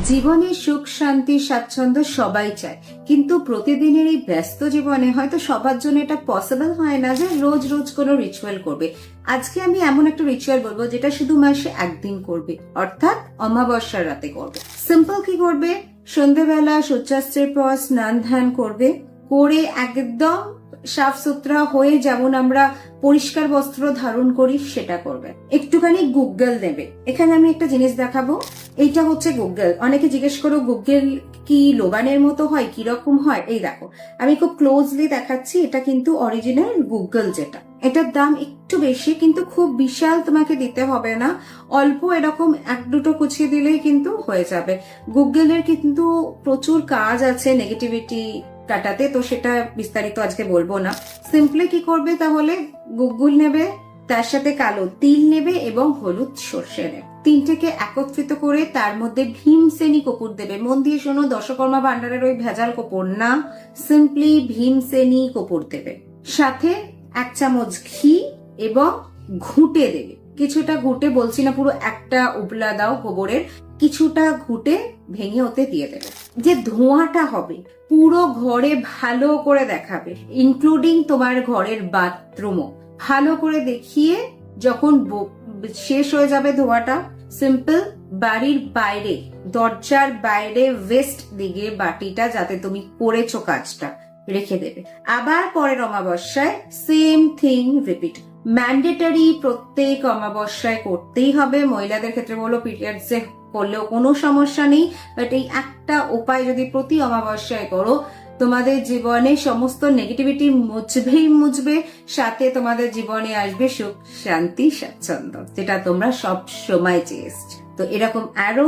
জীবনে সুখ শান্তি স্বাচ্ছন্দ্য সবাই চায়, কিন্তু প্রতিদিনের এই ব্যস্ত জীবনে হয়তো সবার জন্য এটা পসিবল হয় না যে রোজ রোজ কোনো রিচুয়াল করবে। আজকে আমি এমন একটা রিচুয়াল বলবো যেটা শুধু মাসে একদিন করবে, অর্থাৎ অমাবস্যার রাতে করবে। সিম্পল কি করবে, সন্ধ্যেবেলা সূর্যাস্তের পর স্নান ধ্যান করবে, করে একদম সাফ সুতরা হয়ে যেমন আমরা পরিষ্কার বস্ত্র ধারণ করি সেটা করবে। একটুখানি গুগল নেবে। এখানে আমি একটা জিনিস দেখাবো, এইটা হচ্ছে গুগল। অনেকে জিজ্ঞেস করো গুগল কি লোবানের মতো হয়, কিরকম হয়? এই দেখো, আমি খুব ক্লোজলি দেখাচ্ছি। এটা কিন্তু অরিজিনাল গুগল, যেটা এটার দাম একটু বেশি, কিন্তু খুব বিশাল তোমাকে দিতে হবে না, অল্প এরকম এক দুটো কুচিয়ে দিলেই কিন্তু হয়ে যাবে। গুগলের কিন্তু প্রচুর কাজ আছে নেগেটিভিটি কাটাতে, তো সেটা বিস্তারিত আজকে বলবো না। সিম্পলি কি করবে তাহলে, গুগল নেবে, তার সাথে কালো তিল নেবে এবং হলুদ সর্ষে নেবে, তিনটেকে একত্রিত করে তার মধ্যে ভীমসেনী কপুর দেবে। মন দিয়ে শোনো, দশকর্মা ভান্ডারের ওই ভেজাল কপুর না, সিম্পলি ভীমসেনী কপুর দেবে। সাথে 1 চামচ ঘি এবং ঘুঁটে দেবে। কিছুটা ঘুঁটে, বলছি না পুরো একটা উবলা দাও গোবরের, কিছুটা ঘুঁটে ভেঙে ওতে দিয়ে দেবে। যে ধোঁয়াটা হবে পুরো ঘরে ভালো করে দেখাবে, ইনক্লুডিং তোমার ঘরের বাথরুমও ভালো করে দেখিয়ে যখন শেষ হয়ে যাবে ধোঁয়াটা, সিম্পল বাড়ির বাইরে, দরজার বাইরে ওয়েস্ট দিকে বাটিটা, যাতে তুমি করেছো কাজটা, রেখে দেবে। আবার পরের অমাবস্যায় সেম থিং রিপিট। ম্যান্ডেটরি, প্রত্যেক অমাবস্যায় করতেই হবে। মহিলাদের ক্ষেত্রে বলো, পিরিয়ডসে করলেও কোনো সমস্যা নেই, বাট এই একটা উপায় যদি প্রতি অমাবস্যায় করো, তোমাদের জীবনে সমস্ত নেগেটিভিটি মুছবে, সাথে তোমাদের জীবনে আসবে সুখ শান্তি স্বাচ্ছন্দ্য, যেটা তোমরা সব সময় চেয়েছো। তো এরকম আরো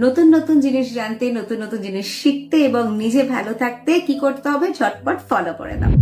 নতুন নতুন জিনিস জানতে, নতুন নতুন জিনিস শিখতে এবং নিজে ভালো থাকতে কি করতে হবে, ঝটপট ফলো করে দাও।